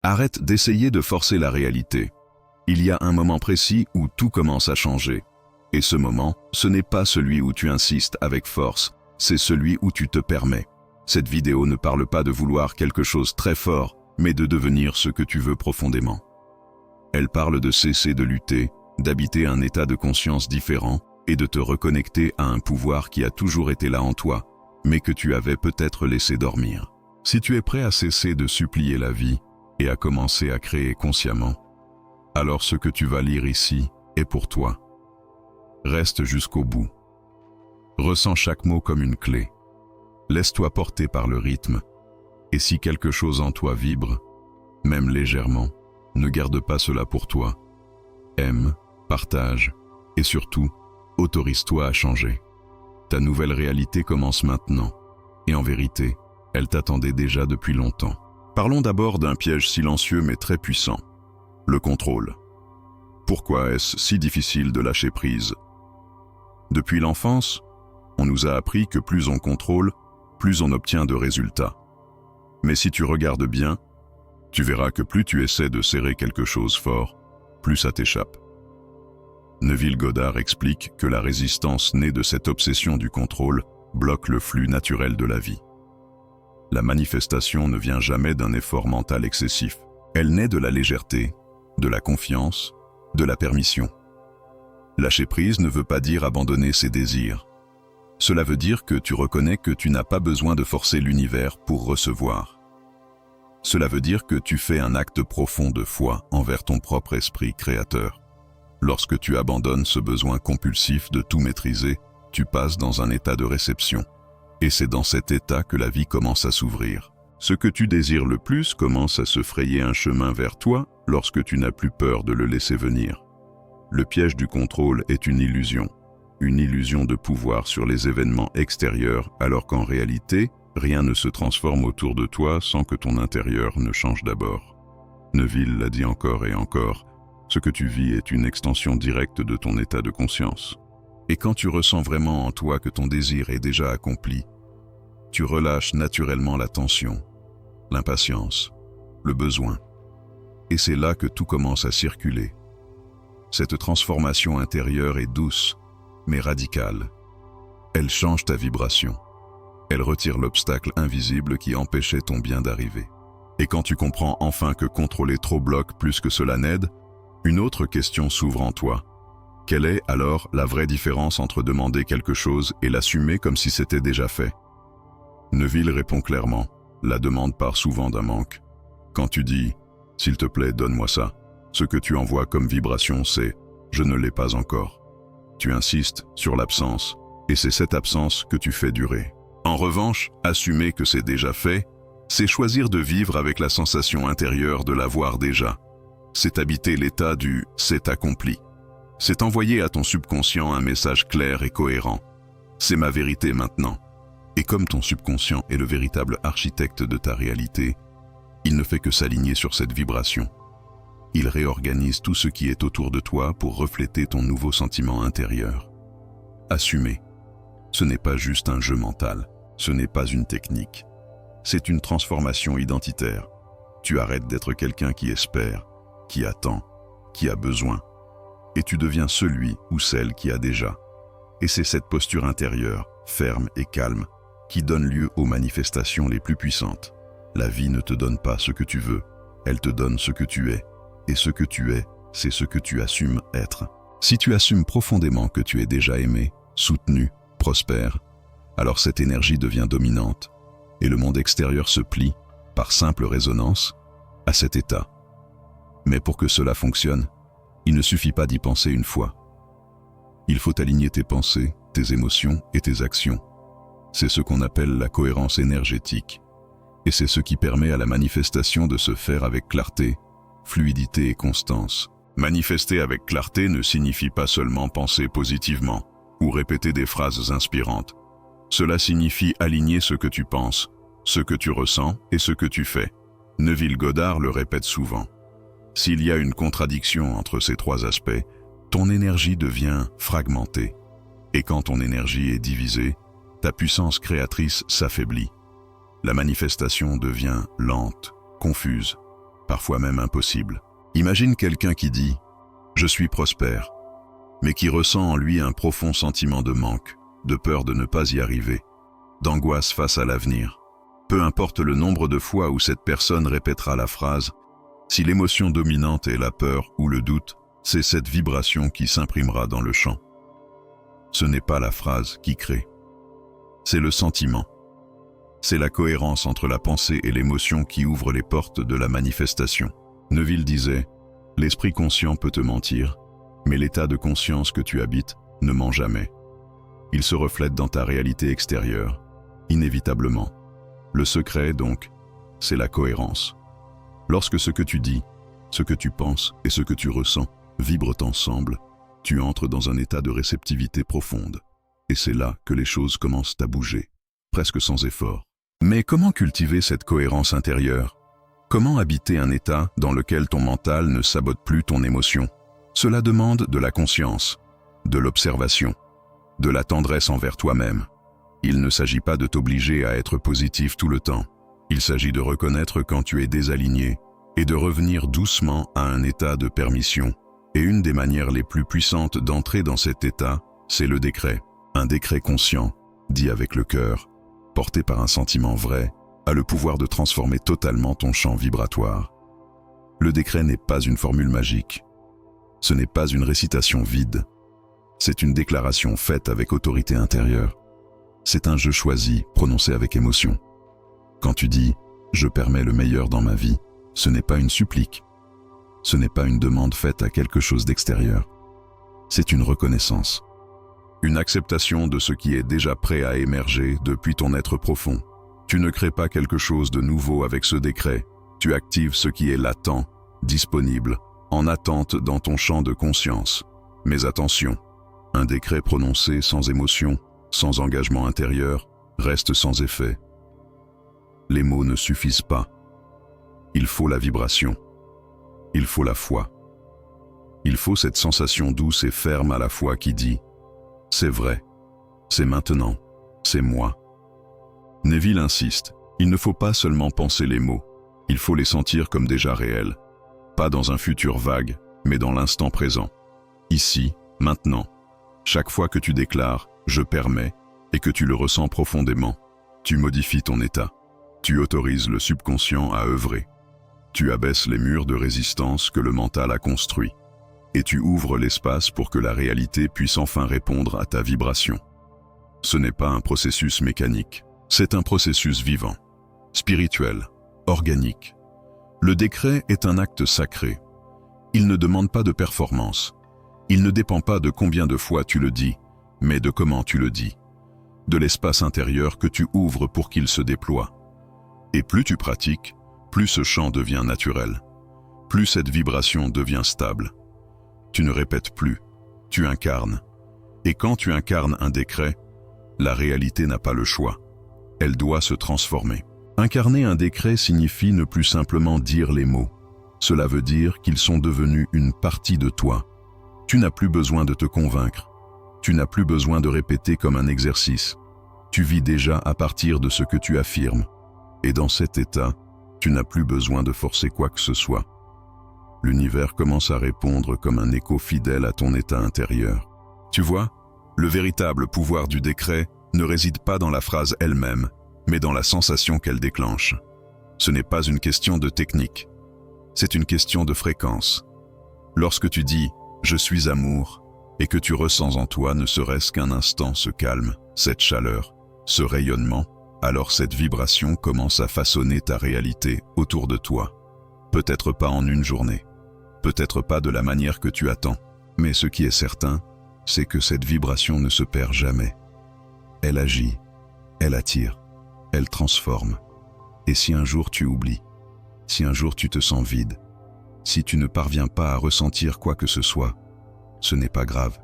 Arrête d'essayer de forcer la réalité. Il y a un moment précis où tout commence à changer. Et ce moment, ce n'est pas celui où tu insistes avec force, c'est celui où tu te permets. Cette vidéo ne parle pas de vouloir quelque chose très fort, mais de devenir ce que tu veux profondément. Elle parle de cesser de lutter, d'habiter un état de conscience différent et de te reconnecter à un pouvoir qui a toujours été là en toi, mais que tu avais peut-être laissé dormir. Si tu es prêt à cesser de supplier la vie et à commencer à créer consciemment, alors ce que tu vas lire ici est pour toi. Reste jusqu'au bout. Ressens chaque mot comme une clé. Laisse-toi porter par le rythme. Et si quelque chose en toi vibre, même légèrement, ne garde pas cela pour toi. Aime, partage et surtout, autorise-toi à changer. Ta nouvelle réalité commence maintenant. Et en vérité, elle t'attendait déjà depuis longtemps. Parlons d'abord d'un piège silencieux mais très puissant. Le contrôle. Pourquoi est-ce si difficile de lâcher prise? Depuis l'enfance, on nous a appris que plus on contrôle, plus on obtient de résultats. Mais si tu regardes bien, tu verras que plus tu essaies de serrer quelque chose fort, plus ça t'échappe. Neville Goddard explique que la résistance née de cette obsession du contrôle bloque le flux naturel de la vie. La manifestation ne vient jamais d'un effort mental excessif. Elle naît de la légèreté, de la confiance, de la permission. Lâcher prise ne veut pas dire abandonner ses désirs. Cela veut dire que tu reconnais que tu n'as pas besoin de forcer l'univers pour recevoir. Cela veut dire que tu fais un acte profond de foi envers ton propre esprit créateur. Lorsque tu abandonnes ce besoin compulsif de tout maîtriser, tu passes dans un état de réception. Et c'est dans cet état que la vie commence à s'ouvrir. Ce que tu désires le plus commence à se frayer un chemin vers toi lorsque tu n'as plus peur de le laisser venir. Le piège du contrôle est une illusion de pouvoir sur les événements extérieurs, alors qu'en réalité, rien ne se transforme autour de toi sans que ton intérieur ne change d'abord. Neville l'a dit encore et encore, ce que tu vis est une extension directe de ton état de conscience. Et quand tu ressens vraiment en toi que ton désir est déjà accompli, tu relâches naturellement la tension, l'impatience, le besoin. Et c'est là que tout commence à circuler. Cette transformation intérieure est douce, mais radicale. Elle change ta vibration. Elle retire l'obstacle invisible qui empêchait ton bien d'arriver. Et quand tu comprends enfin que contrôler trop bloque plus que cela n'aide, une autre question s'ouvre en toi. Quelle est alors la vraie différence entre demander quelque chose et l'assumer comme si c'était déjà fait? Neville répond clairement, la demande part souvent d'un manque. Quand tu dis « S'il te plaît, donne-moi ça », ce que tu envoies comme vibration, c'est « Je ne l'ai pas encore ». Tu insistes sur l'absence, et c'est cette absence que tu fais durer. En revanche, assumer que c'est déjà fait, c'est choisir de vivre avec la sensation intérieure de l'avoir déjà. C'est habiter l'état du « c'est accompli ». C'est envoyer à ton subconscient un message clair et cohérent. C'est ma vérité maintenant. Et comme ton subconscient est le véritable architecte de ta réalité, il ne fait que s'aligner sur cette vibration. Il réorganise tout ce qui est autour de toi pour refléter ton nouveau sentiment intérieur. Assumer. Ce n'est pas juste un jeu mental, ce n'est pas une technique. C'est une transformation identitaire. Tu arrêtes d'être quelqu'un qui espère, qui attend, qui a besoin. Et tu deviens celui ou celle qui a déjà. Et c'est cette posture intérieure, ferme et calme, qui donne lieu aux manifestations les plus puissantes. La vie ne te donne pas ce que tu veux, elle te donne ce que tu es. Et ce que tu es, c'est ce que tu assumes être. Si tu assumes profondément que tu es déjà aimé, soutenu, prospère, alors cette énergie devient dominante, et le monde extérieur se plie, par simple résonance, à cet état. Mais pour que cela fonctionne, il ne suffit pas d'y penser une fois. Il faut aligner tes pensées, tes émotions et tes actions. C'est ce qu'on appelle la cohérence énergétique. Et c'est ce qui permet à la manifestation de se faire avec clarté, fluidité et constance. Manifester avec clarté ne signifie pas seulement penser positivement ou répéter des phrases inspirantes. Cela signifie aligner ce que tu penses, ce que tu ressens et ce que tu fais. Neville Goddard le répète souvent. S'il y a une contradiction entre ces trois aspects, ton énergie devient fragmentée. Et quand ton énergie est divisée, ta puissance créatrice s'affaiblit. La manifestation devient lente, confuse, parfois même impossible. Imagine quelqu'un qui dit « Je suis prospère », mais qui ressent en lui un profond sentiment de manque, de peur de ne pas y arriver, d'angoisse face à l'avenir. Peu importe le nombre de fois où cette personne répétera la phrase, si l'émotion dominante est la peur ou le doute, c'est cette vibration qui s'imprimera dans le champ. Ce n'est pas la phrase qui crée, c'est le sentiment. C'est la cohérence entre la pensée et l'émotion qui ouvre les portes de la manifestation. Neville disait « L'esprit conscient peut te mentir, mais l'état de conscience que tu habites ne ment jamais. Il se reflète dans ta réalité extérieure, inévitablement. Le secret, donc, c'est la cohérence. Lorsque ce que tu dis, ce que tu penses et ce que tu ressens vibrent ensemble, tu entres dans un état de réceptivité profonde. Et c'est là que les choses commencent à bouger, presque sans effort. Mais comment cultiver cette cohérence intérieure? Comment habiter un état dans lequel ton mental ne sabote plus ton émotion? Cela demande de la conscience, de l'observation, de la tendresse envers toi-même. Il ne s'agit pas de t'obliger à être positif tout le temps. Il s'agit de reconnaître quand tu es désaligné et de revenir doucement à un état de permission. Et une des manières les plus puissantes d'entrer dans cet état, c'est le décret. Un décret conscient, dit avec le cœur, porté par un sentiment vrai, a le pouvoir de transformer totalement ton champ vibratoire. Le décret n'est pas une formule magique. Ce n'est pas une récitation vide. C'est une déclaration faite avec autorité intérieure. C'est un je choisi prononcé avec émotion. Quand tu dis « je permets le meilleur dans ma vie », ce n'est pas une supplique. Ce n'est pas une demande faite à quelque chose d'extérieur. C'est une reconnaissance. Une acceptation de ce qui est déjà prêt à émerger depuis ton être profond. Tu ne crées pas quelque chose de nouveau avec ce décret. Tu actives ce qui est latent, disponible, en attente dans ton champ de conscience. Mais attention, un décret prononcé sans émotion, sans engagement intérieur, reste sans effet. Les mots ne suffisent pas. Il faut la vibration. Il faut la foi. Il faut cette sensation douce et ferme à la fois qui dit « c'est vrai, c'est maintenant, c'est moi ». Neville insiste, il ne faut pas seulement penser les mots, il faut les sentir comme déjà réels, pas dans un futur vague, mais dans l'instant présent. Ici, maintenant, chaque fois que tu déclares « je permets » et que tu le ressens profondément, tu modifies ton état, tu autorises le subconscient à œuvrer, tu abaisses les murs de résistance que le mental a construits, et tu ouvres l'espace pour que la réalité puisse enfin répondre à ta vibration. Ce n'est pas un processus mécanique, c'est un processus vivant, spirituel, organique. Le décret est un acte sacré. Il ne demande pas de performance. Il ne dépend pas de combien de fois tu le dis, mais de comment tu le dis, de l'espace intérieur que tu ouvres pour qu'il se déploie. Et plus tu pratiques, plus ce chant devient naturel, plus cette vibration devient stable. Tu ne répètes plus, tu incarnes. Et quand tu incarnes un décret, la réalité n'a pas le choix. Elle doit se transformer. Incarner un décret signifie ne plus simplement dire les mots. Cela veut dire qu'ils sont devenus une partie de toi. Tu n'as plus besoin de te convaincre. Tu n'as plus besoin de répéter comme un exercice. Tu vis déjà à partir de ce que tu affirmes. Et dans cet état, tu n'as plus besoin de forcer quoi que ce soit. L'univers commence à répondre comme un écho fidèle à ton état intérieur. Tu vois, le véritable pouvoir du décret ne réside pas dans la phrase elle-même, mais dans la sensation qu'elle déclenche. Ce n'est pas une question de technique, c'est une question de fréquence. Lorsque tu dis « je suis amour » et que tu ressens en toi ne serait-ce qu'un instant ce calme, cette chaleur, ce rayonnement, alors cette vibration commence à façonner ta réalité autour de toi. Peut-être pas en une journée, peut-être pas de la manière que tu attends, mais ce qui est certain, c'est que cette vibration ne se perd jamais. Elle agit, elle attire, elle transforme. Et si un jour tu oublies, si un jour tu te sens vide, si tu ne parviens pas à ressentir quoi que ce soit, ce n'est pas grave.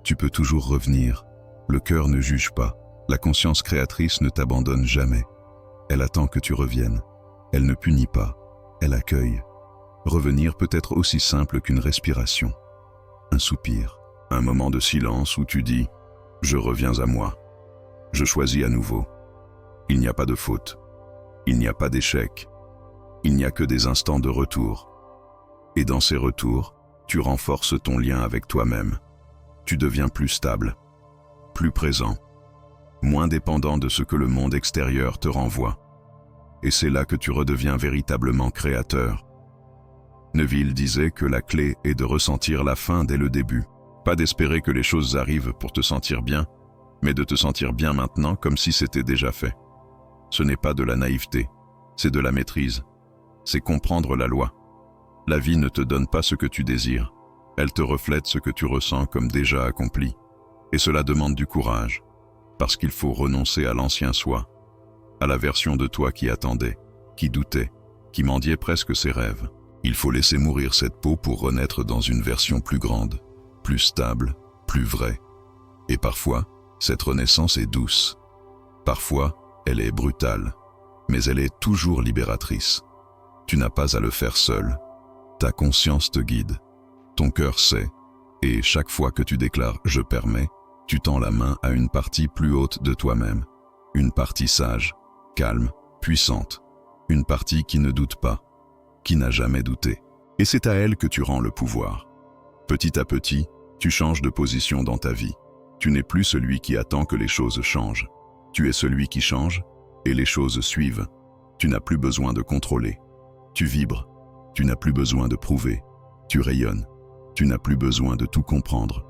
Tu peux toujours revenir. Le cœur ne juge pas. La conscience créatrice ne t'abandonne jamais. Elle attend que tu reviennes. Elle ne punit pas. Elle accueille. Revenir peut être aussi simple qu'une respiration. Un soupir. Un moment de silence où tu dis « Je reviens à moi. Je choisis à nouveau. » Il n'y a pas de faute. Il n'y a pas d'échec. Il n'y a que des instants de retour. Et dans ces retours, tu renforces ton lien avec toi-même. Tu deviens plus stable, plus présent, moins dépendant de ce que le monde extérieur te renvoie. Et c'est là que tu redeviens véritablement créateur. Neville disait que la clé est de ressentir la fin dès le début, pas d'espérer que les choses arrivent pour te sentir bien, mais de te sentir bien maintenant comme si c'était déjà fait. Ce n'est pas de la naïveté, c'est de la maîtrise, c'est comprendre la loi. La vie ne te donne pas ce que tu désires, elle te reflète ce que tu ressens comme déjà accompli. Et cela demande du courage, parce qu'il faut renoncer à l'ancien soi, à la version de toi qui attendait, qui doutait, qui mendiait presque ses rêves. Il faut laisser mourir cette peau pour renaître dans une version plus grande, plus stable, plus vraie. Et parfois, cette renaissance est douce. Parfois, elle est brutale, mais elle est toujours libératrice. Tu n'as pas à le faire seul. Ta conscience te guide. Ton cœur sait, et chaque fois que tu déclares « je permets », tu tends la main à une partie plus haute de toi-même. Une partie sage, calme, puissante. Une partie qui ne doute pas, qui n'a jamais douté. Et c'est à elle que tu rends le pouvoir. Petit à petit, tu changes de position dans ta vie. Tu n'es plus celui qui attend que les choses changent. Tu es celui qui change, et les choses suivent. Tu n'as plus besoin de contrôler. Tu vibres. Tu n'as plus besoin de prouver. Tu rayonnes. Tu n'as plus besoin de tout comprendre.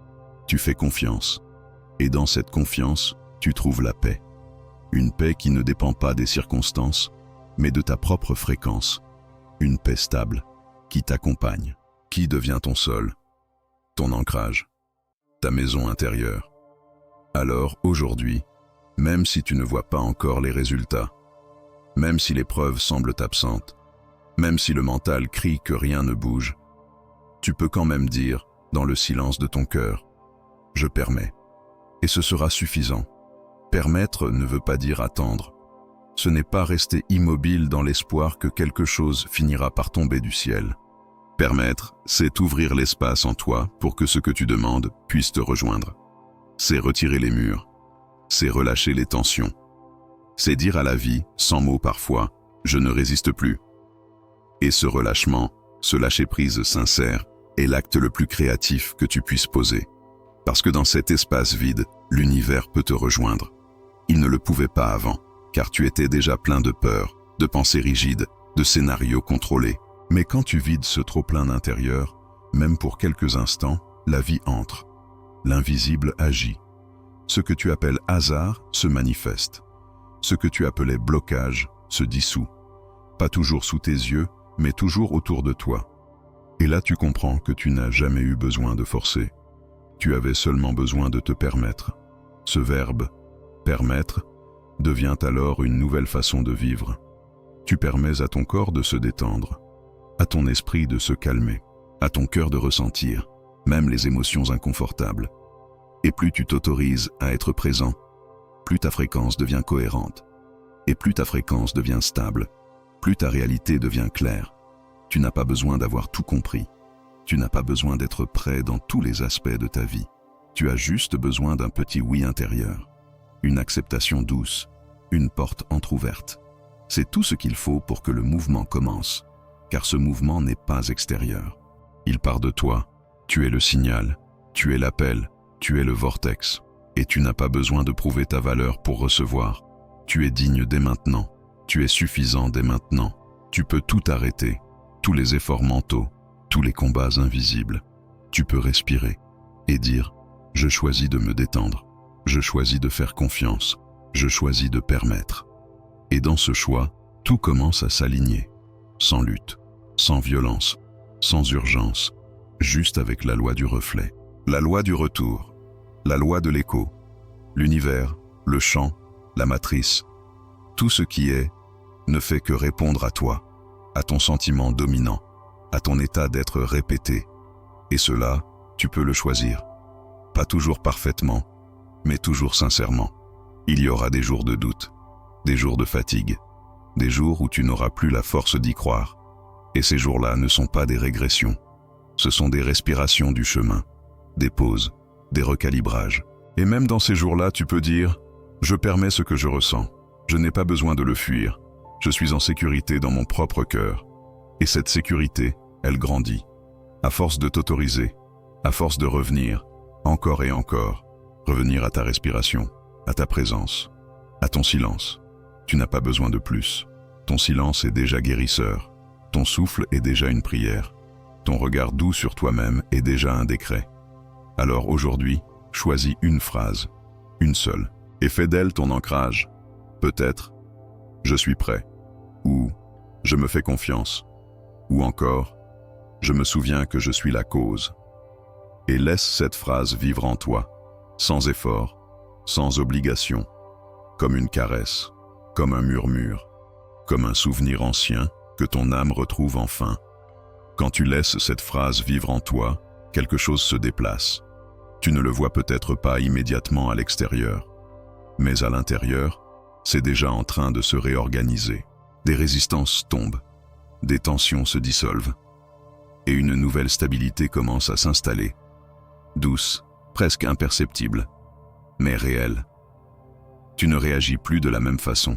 Tu fais confiance. Et dans cette confiance, tu trouves la paix. Une paix qui ne dépend pas des circonstances, mais de ta propre fréquence. Une paix stable, qui t'accompagne, qui devient ton sol, ton ancrage, ta maison intérieure. Alors, aujourd'hui, même si tu ne vois pas encore les résultats, même si les preuves semblent absentes, même si le mental crie que rien ne bouge, tu peux quand même dire, dans le silence de ton cœur, « Je permets ». Et ce sera suffisant. Permettre ne veut pas dire attendre. Ce n'est pas rester immobile dans l'espoir que quelque chose finira par tomber du ciel. Permettre, c'est ouvrir l'espace en toi pour que ce que tu demandes puisse te rejoindre. C'est retirer les murs. C'est relâcher les tensions. C'est dire à la vie, sans mots parfois, « je ne résiste plus ». Et ce relâchement, ce lâcher-prise sincère, est l'acte le plus créatif que tu puisses poser. Parce que dans cet espace vide, l'univers peut te rejoindre. Il ne le pouvait pas avant, car tu étais déjà plein de peur, de pensées rigides, de scénarios contrôlés. Mais quand tu vides ce trop-plein intérieur, même pour quelques instants, la vie entre. L'invisible agit. Ce que tu appelles hasard se manifeste. Ce que tu appelais blocage se dissout. Pas toujours sous tes yeux, mais toujours autour de toi. Et là tu comprends que tu n'as jamais eu besoin de forcer. Tu avais seulement besoin de te permettre. Ce verbe, permettre, devient alors une nouvelle façon de vivre. Tu permets à ton corps de se détendre, à ton esprit de se calmer, à ton cœur de ressentir, même les émotions inconfortables. Et plus tu t'autorises à être présent, plus ta fréquence devient cohérente. Et plus ta fréquence devient stable, plus ta réalité devient claire. Tu n'as pas besoin d'avoir tout compris. Tu n'as pas besoin d'être prêt dans tous les aspects de ta vie. Tu as juste besoin d'un petit oui intérieur, une acceptation douce, une porte entr'ouverte. C'est tout ce qu'il faut pour que le mouvement commence, car ce mouvement n'est pas extérieur. Il part de toi, tu es le signal, tu es l'appel, tu es le vortex, et tu n'as pas besoin de prouver ta valeur pour recevoir. Tu es digne dès maintenant, tu es suffisant dès maintenant, tu peux tout arrêter, tous les efforts mentaux, tous les combats invisibles. Tu peux respirer et dire « Je choisis de me détendre, je choisis de faire confiance, je choisis de permettre ». Et dans ce choix, tout commence à s'aligner, sans lutte, sans violence, sans urgence, juste avec la loi du reflet, la loi du retour, la loi de l'écho, l'univers, le champ, la matrice. Tout ce qui est ne fait que répondre à toi, à ton sentiment dominant, à ton état d'être répété. Et cela, tu peux le choisir. Pas toujours parfaitement, mais toujours sincèrement. Il y aura des jours de doute, des jours de fatigue, des jours où tu n'auras plus la force d'y croire. Et ces jours-là ne sont pas des régressions. Ce sont des respirations du chemin, des pauses, des recalibrages. Et même dans ces jours-là, tu peux dire « Je permets ce que je ressens. Je n'ai pas besoin de le fuir. Je suis en sécurité dans mon propre cœur. Et cette sécurité, elle grandit. À force de t'autoriser, à force de revenir, encore et encore, revenir à ta respiration, à ta présence, à ton silence. Tu n'as pas besoin de plus. Ton silence est déjà guérisseur. Ton souffle est déjà une prière. Ton regard doux sur toi-même est déjà un décret. Alors aujourd'hui, choisis une phrase, une seule, et fais d'elle ton ancrage. Peut-être « Je suis prêt » ou « Je me fais confiance » ou encore « Je me souviens que je suis la cause ». Et laisse cette phrase vivre en toi, sans effort, sans obligation, comme une caresse, comme un murmure, comme un souvenir ancien que ton âme retrouve enfin. Quand tu laisses cette phrase vivre en toi, quelque chose se déplace. Tu ne le vois peut-être pas immédiatement à l'extérieur, mais à l'intérieur, c'est déjà en train de se réorganiser. Des résistances tombent, des tensions se dissolvent, et une nouvelle stabilité commence à s'installer. Douce, presque imperceptible, mais réelle. Tu ne réagis plus de la même façon.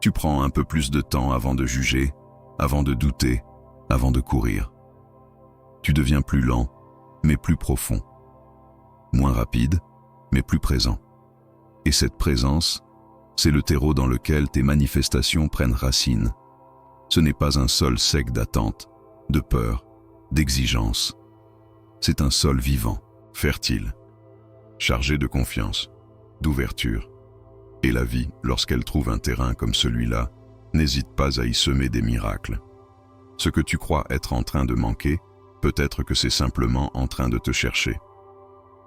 Tu prends un peu plus de temps avant de juger, avant de douter, avant de courir. Tu deviens plus lent, mais plus profond. Moins rapide, mais plus présent. Et cette présence, c'est le terreau dans lequel tes manifestations prennent racine. Ce n'est pas un sol sec d'attente, de peur, d'exigence. C'est un sol vivant, fertile, chargé de confiance, d'ouverture. Et la vie, lorsqu'elle trouve un terrain comme celui-là, n'hésite pas à y semer des miracles. Ce que tu crois être en train de manquer, peut-être que c'est simplement en train de te chercher.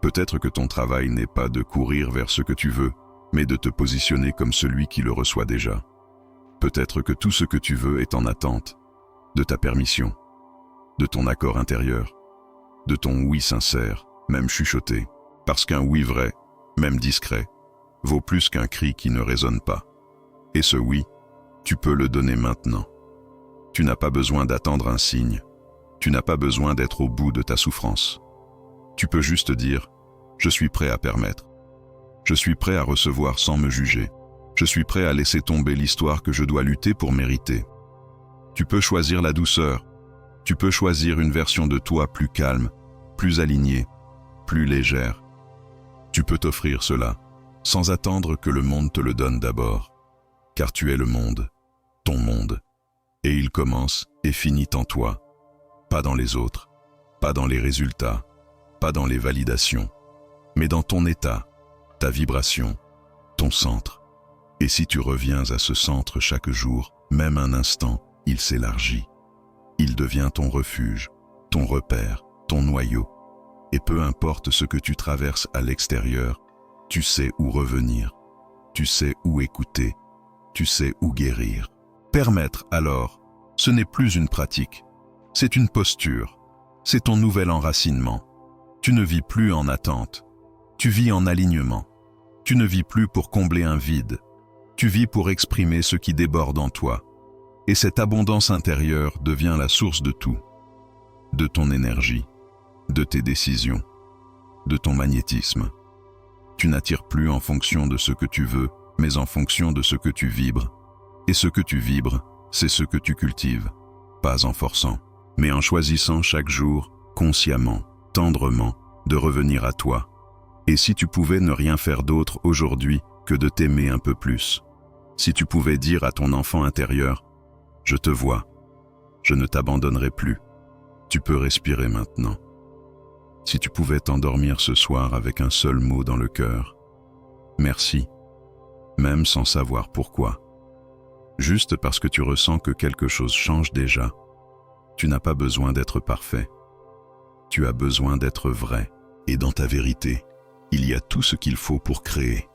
Peut-être que ton travail n'est pas de courir vers ce que tu veux, mais de te positionner comme celui qui le reçoit déjà. Peut-être que tout ce que tu veux est en attente, de ta permission, de ton accord intérieur, de ton oui sincère, même chuchoté, parce qu'un oui vrai, même discret, vaut plus qu'un cri qui ne résonne pas. Et ce oui, tu peux le donner maintenant. Tu n'as pas besoin d'attendre un signe. Tu n'as pas besoin d'être au bout de ta souffrance. Tu peux juste dire « Je suis prêt à permettre. Je suis prêt à recevoir sans me juger. Je suis prêt à laisser tomber l'histoire que je dois lutter pour mériter. » Tu peux choisir la douceur. Tu peux choisir une version de toi plus calme, plus alignée, plus légère. Tu peux t'offrir cela, sans attendre que le monde te le donne d'abord. Car tu es le monde, ton monde. Et il commence et finit en toi. Pas dans les autres, pas dans les résultats, pas dans les validations, mais dans ton état, ta vibration, ton centre. Et si tu reviens à ce centre chaque jour, même un instant, il s'élargit. Il devient ton refuge, ton repère, ton noyau. Et peu importe ce que tu traverses à l'extérieur, tu sais où revenir, tu sais où écouter, tu sais où guérir. Permettre alors, ce n'est plus une pratique, c'est une posture, c'est ton nouvel enracinement. Tu ne vis plus en attente, tu vis en alignement. Tu ne vis plus pour combler un vide, tu vis pour exprimer ce qui déborde en toi. Et cette abondance intérieure devient la source de tout, de ton énergie, de tes décisions, de ton magnétisme. Tu n'attires plus en fonction de ce que tu veux, mais en fonction de ce que tu vibres. Et ce que tu vibres, c'est ce que tu cultives, pas en forçant, mais en choisissant chaque jour, consciemment, tendrement, de revenir à toi. Et si tu pouvais ne rien faire d'autre aujourd'hui que de t'aimer un peu plus, si tu pouvais dire à ton enfant intérieur « Je te vois, je ne t'abandonnerai plus, tu peux respirer maintenant ». Si tu pouvais t'endormir ce soir avec un seul mot dans le cœur « Merci », même sans savoir pourquoi. Juste parce que tu ressens que quelque chose change déjà. Tu n'as pas besoin d'être parfait. Tu as besoin d'être vrai. Et dans ta vérité, il y a tout ce qu'il faut pour créer,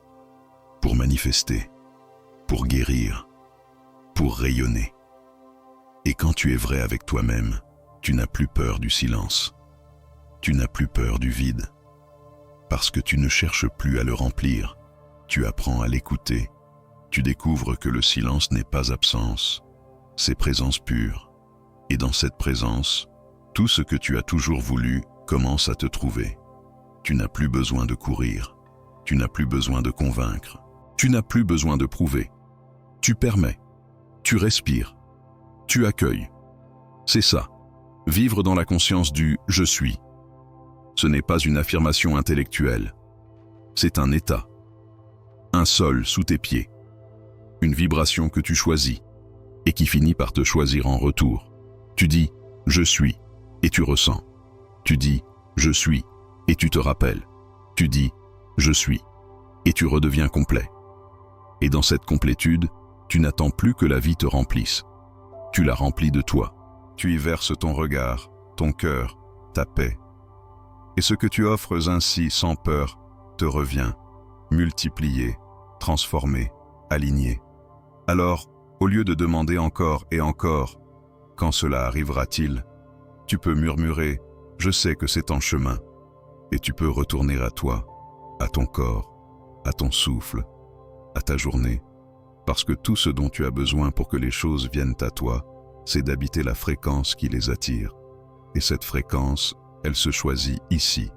pour manifester, pour guérir, pour rayonner. Et quand tu es vrai avec toi-même, tu n'as plus peur du silence. Tu n'as plus peur du vide. Parce que tu ne cherches plus à le remplir. Tu apprends à l'écouter. Tu découvres que le silence n'est pas absence, c'est présence pure. Et dans cette présence, tout ce que tu as toujours voulu commence à te trouver. Tu n'as plus besoin de courir. Tu n'as plus besoin de convaincre. Tu n'as plus besoin de prouver. Tu permets. Tu respires. Tu accueilles. C'est ça. Vivre dans la conscience du « je suis ». Ce n'est pas une affirmation intellectuelle. C'est un état. Un sol sous tes pieds. Une vibration que tu choisis et qui finit par te choisir en retour. Tu dis « je suis » et tu ressens. Tu dis « je suis » et tu te rappelles. Tu dis « je suis » et tu redeviens complet. Et dans cette complétude, tu n'attends plus que la vie te remplisse. Tu la remplis de toi. Tu y verses ton regard, ton cœur, ta paix. Et ce que tu offres ainsi sans peur te revient, multiplié, transformé, aligné. Alors, au lieu de demander encore et encore, quand cela arrivera-t-il, tu peux murmurer « je sais que c'est en chemin » et tu peux retourner à toi, à ton corps, à ton souffle, à ta journée, parce que tout ce dont tu as besoin pour que les choses viennent à toi, c'est d'habiter la fréquence qui les attire. Et cette fréquence, elle se choisit ici,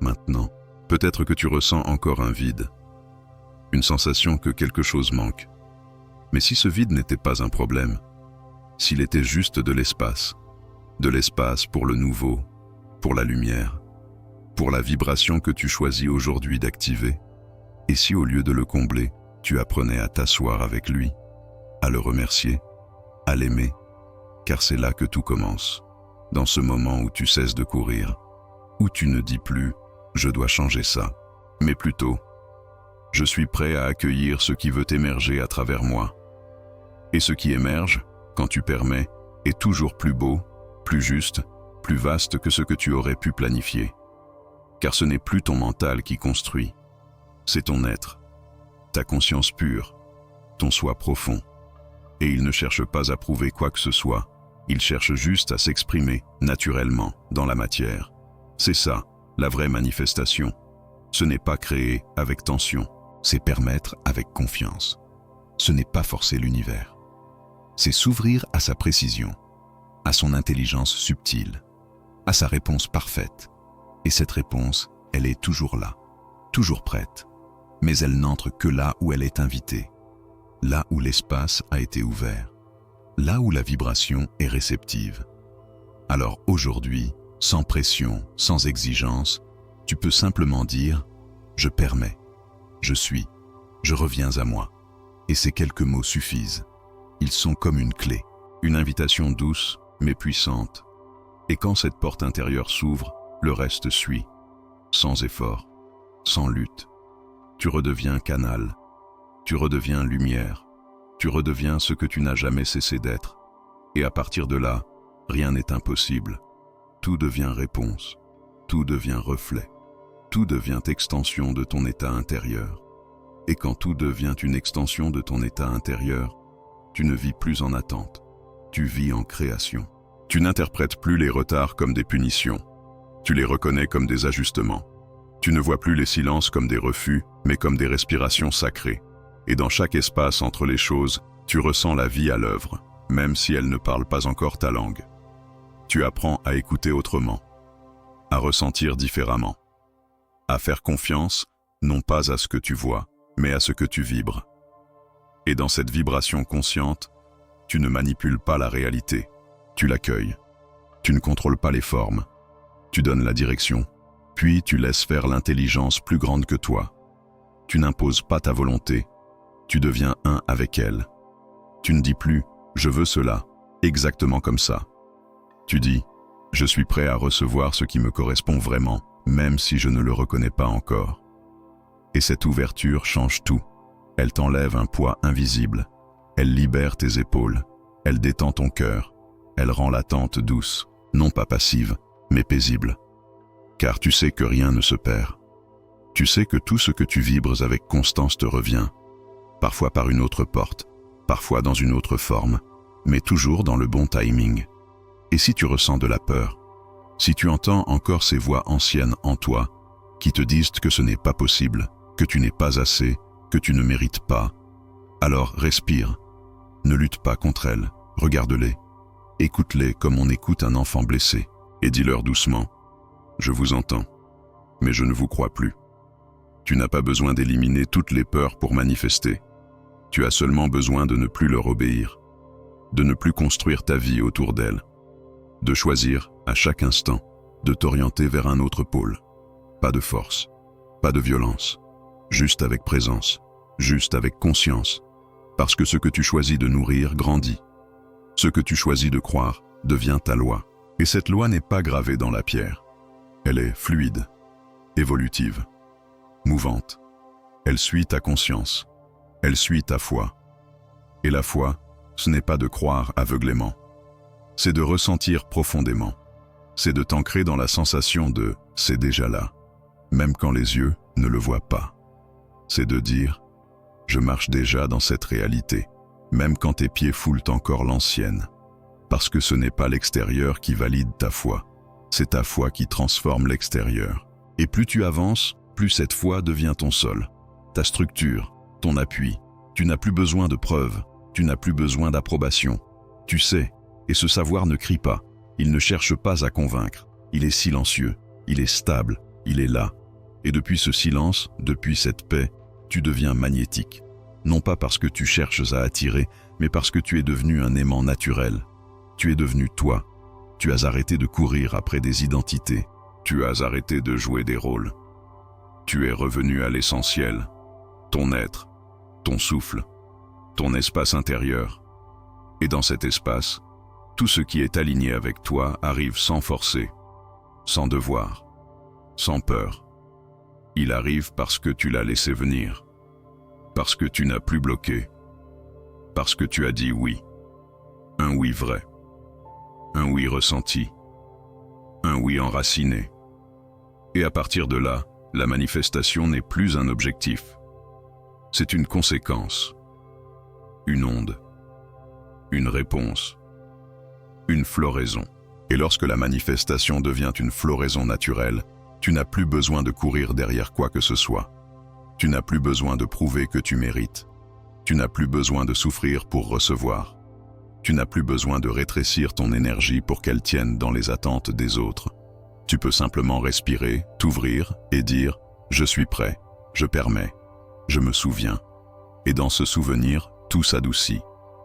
maintenant. Peut-être que tu ressens encore un vide, une sensation que quelque chose manque. Mais si ce vide n'était pas un problème, s'il était juste de l'espace pour le nouveau, pour la lumière, pour la vibration que tu choisis aujourd'hui d'activer, et si au lieu de le combler, tu apprenais à t'asseoir avec lui, à le remercier, à l'aimer, car c'est là que tout commence, dans ce moment où tu cesses de courir, où tu ne dis plus « je dois changer ça », mais plutôt « je suis prêt à accueillir ce qui veut émerger à travers moi ». Et ce qui émerge, quand tu permets, est toujours plus beau, plus juste, plus vaste que ce que tu aurais pu planifier. Car ce n'est plus ton mental qui construit, c'est ton être, ta conscience pure, ton soi profond. Et il ne cherche pas à prouver quoi que ce soit, il cherche juste à s'exprimer naturellement dans la matière. C'est ça, la vraie manifestation. Ce n'est pas créer avec tension, c'est permettre avec confiance. Ce n'est pas forcer l'univers. C'est s'ouvrir à sa précision, à son intelligence subtile, à sa réponse parfaite. Et cette réponse, elle est toujours là, toujours prête. Mais elle n'entre que là où elle est invitée, là où l'espace a été ouvert, là où la vibration est réceptive. Alors aujourd'hui, sans pression, sans exigence, tu peux simplement dire « je permets, je suis, je reviens à moi ». Et ces quelques mots suffisent. Ils sont comme une clé, une invitation douce mais puissante. Et quand cette porte intérieure s'ouvre, le reste suit, sans effort, sans lutte. Tu redeviens canal, tu redeviens lumière, tu redeviens ce que tu n'as jamais cessé d'être. Et à partir de là, rien n'est impossible. Tout devient réponse, tout devient reflet, tout devient extension de ton état intérieur. Et quand tout devient une extension de ton état intérieur, tu ne vis plus en attente, tu vis en création. Tu n'interprètes plus les retards comme des punitions, tu les reconnais comme des ajustements. Tu ne vois plus les silences comme des refus, mais comme des respirations sacrées. Et dans chaque espace entre les choses, tu ressens la vie à l'œuvre, même si elle ne parle pas encore ta langue. Tu apprends à écouter autrement, à ressentir différemment, à faire confiance, non pas à ce que tu vois, mais à ce que tu vibres. Et dans cette vibration consciente, tu ne manipules pas la réalité, tu l'accueilles. Tu ne contrôles pas les formes, tu donnes la direction. Puis tu laisses faire l'intelligence plus grande que toi. Tu n'imposes pas ta volonté, tu deviens un avec elle. Tu ne dis plus « je veux cela », exactement comme ça. Tu dis « je suis prêt à recevoir ce qui me correspond vraiment, même si je ne le reconnais pas encore ». Et cette ouverture change tout. Elle t'enlève un poids invisible. Elle libère tes épaules. Elle détend ton cœur. Elle rend l'attente douce, non pas passive, mais paisible. Car tu sais que rien ne se perd. Tu sais que tout ce que tu vibres avec constance te revient, parfois par une autre porte, parfois dans une autre forme, mais toujours dans le bon timing. Et si tu ressens de la peur, si tu entends encore ces voix anciennes en toi, qui te disent que ce n'est pas possible, que tu n'es pas assez, que tu ne mérites pas, alors respire. Ne lutte pas contre elles, regarde-les. Écoute-les comme on écoute un enfant blessé, et dis-leur doucement « Je vous entends, mais je ne vous crois plus ». Tu n'as pas besoin d'éliminer toutes les peurs pour manifester. Tu as seulement besoin de ne plus leur obéir. de ne plus construire ta vie autour d'elle, de choisir, à chaque instant, de t'orienter vers un autre pôle. Pas de force, pas de violence, juste avec présence, juste avec conscience, parce que ce que tu choisis de nourrir grandit. Ce que tu choisis de croire devient ta loi. Et cette loi n'est pas gravée dans la pierre. Elle est fluide, évolutive, mouvante. Elle suit ta conscience, elle suit ta foi. Et la foi, ce n'est pas de croire aveuglément. C'est de ressentir profondément. C'est de t'ancrer dans la sensation de « c'est déjà là », même quand les yeux ne le voient pas. C'est de dire « je marche déjà dans cette réalité », même quand tes pieds foulent encore l'ancienne. Parce que ce n'est pas l'extérieur qui valide ta foi, c'est ta foi qui transforme l'extérieur. Et plus tu avances, plus cette foi devient ton sol, ta structure, ton appui. Tu n'as plus besoin de preuves, tu n'as plus besoin d'approbation. Tu sais, et ce savoir ne crie pas, il ne cherche pas à convaincre, il est silencieux, il est stable, il est là. Et depuis ce silence, depuis cette paix, tu deviens magnétique. Non pas parce que tu cherches à attirer, mais parce que tu es devenu un aimant naturel. Tu es devenu toi. Tu as arrêté de courir après des identités. Tu as arrêté de jouer des rôles. Tu es revenu à l'essentiel, ton être, ton souffle, ton espace intérieur. Et dans cet espace, tout ce qui est aligné avec toi arrive sans forcer, sans devoir, sans peur. Il arrive parce que tu l'as laissé venir, parce que tu n'as plus bloqué, parce que tu as dit oui. Un oui vrai, un oui ressenti, un oui enraciné. Et à partir de là, la manifestation n'est plus un objectif. C'est une conséquence, une onde, une réponse, une floraison. Et lorsque la manifestation devient une floraison naturelle, tu n'as plus besoin de courir derrière quoi que ce soit. Tu n'as plus besoin de prouver que tu mérites. Tu n'as plus besoin de souffrir pour recevoir. Tu n'as plus besoin de rétrécir ton énergie pour qu'elle tienne dans les attentes des autres. Tu peux simplement respirer, t'ouvrir et dire « Je suis prêt, je permets, je me souviens ». Et dans ce souvenir, tout s'adoucit.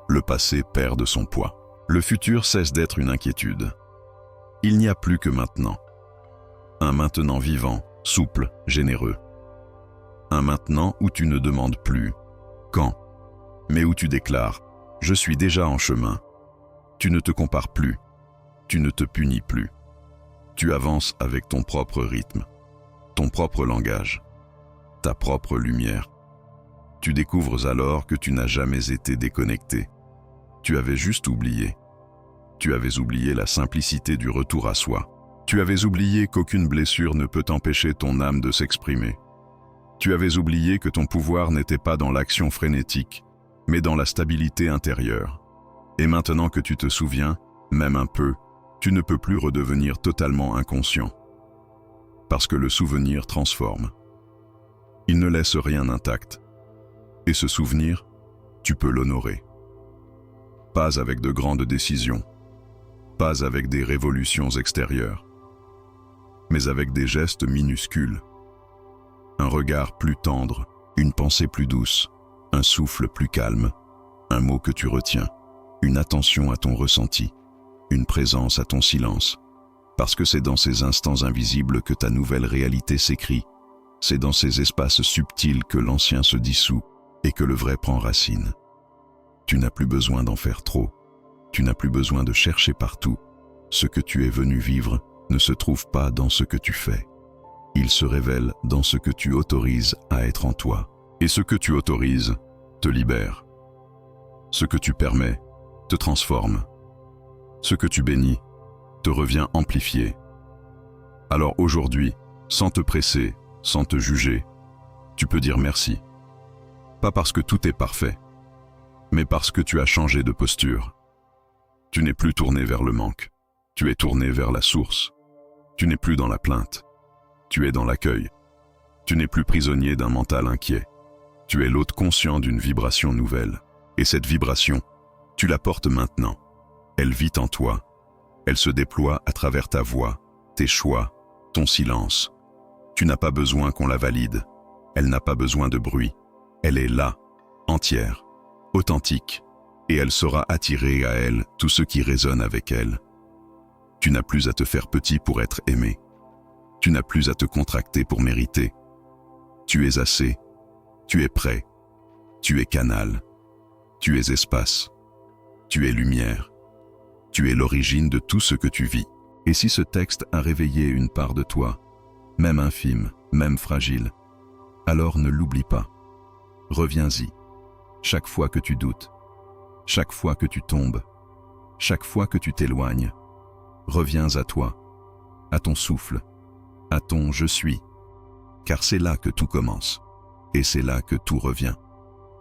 Le passé perd de son poids. Le futur cesse d'être une inquiétude. Il n'y a plus que maintenant. Un maintenant vivant, souple, généreux. Un maintenant où tu ne demandes plus « quand », mais où tu déclares « je suis déjà en chemin ». Tu ne te compares plus, tu ne te punis plus. Tu avances avec ton propre rythme, ton propre langage, ta propre lumière. Tu découvres alors que tu n'as jamais été déconnecté. Tu avais juste oublié. Tu avais oublié la simplicité du retour à soi. Tu avais oublié qu'aucune blessure ne peut empêcher ton âme de s'exprimer. Tu avais oublié que ton pouvoir n'était pas dans l'action frénétique, mais dans la stabilité intérieure. Et maintenant que tu te souviens, même un peu, tu ne peux plus redevenir totalement inconscient. Parce que le souvenir transforme. Il ne laisse rien intact. Et ce souvenir, tu peux l'honorer. Pas avec de grandes décisions, pas avec des révolutions extérieures, mais avec des gestes minuscules. Un regard plus tendre, une pensée plus douce, un souffle plus calme, un mot que tu retiens, une attention à ton ressenti, une présence à ton silence. Parce que c'est dans ces instants invisibles que ta nouvelle réalité s'écrit. C'est dans ces espaces subtils que l'ancien se dissout et que le vrai prend racine. Tu n'as plus besoin d'en faire trop. Tu n'as plus besoin de chercher partout. Ce que tu es venu vivre ne se trouve pas dans ce que tu fais. Il se révèle dans ce que tu autorises à être en toi. Et ce que tu autorises te libère. Ce que tu permets te transforme. Ce que tu bénis te revient amplifié. Alors aujourd'hui, sans te presser, sans te juger, tu peux dire merci. Pas parce que tout est parfait, mais parce que tu as changé de posture. Tu n'es plus tourné vers le manque, tu es tourné vers la source. Tu n'es plus dans la plainte, tu es dans l'accueil. Tu n'es plus prisonnier d'un mental inquiet. Tu es l'hôte conscient d'une vibration nouvelle. Et cette vibration, tu la portes maintenant. Elle vit en toi. Elle se déploie à travers ta voix, tes choix, ton silence. Tu n'as pas besoin qu'on la valide. Elle n'a pas besoin de bruit. Elle est là, entière, authentique, et elle saura attirer à elle tout ce qui résonne avec elle. Tu n'as plus à te faire petit pour être aimé. Tu n'as plus à te contracter pour mériter. Tu es assez, tu es prêt, tu es canal, tu es espace, tu es lumière, tu es l'origine de tout ce que tu vis. Et si ce texte a réveillé une part de toi, même infime, même fragile, alors ne l'oublie pas. Reviens-y, chaque fois que tu doutes, chaque fois que tu tombes, chaque fois que tu t'éloignes. Reviens à toi, à ton souffle, à ton « je suis », car c'est là que tout commence, et c'est là que tout revient.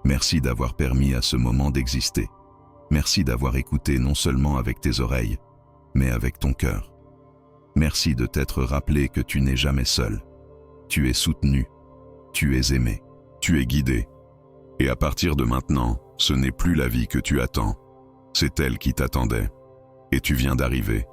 Merci d'avoir permis à ce moment d'exister. Merci d'avoir écouté non seulement avec tes oreilles, mais avec ton cœur. Merci de t'être rappelé que tu n'es jamais seul. Tu es soutenu, tu es aimé, tu es guidé. Et à partir de maintenant, ce n'est plus la vie que tu attends, c'est elle qui t'attendait. Et tu viens d'arriver.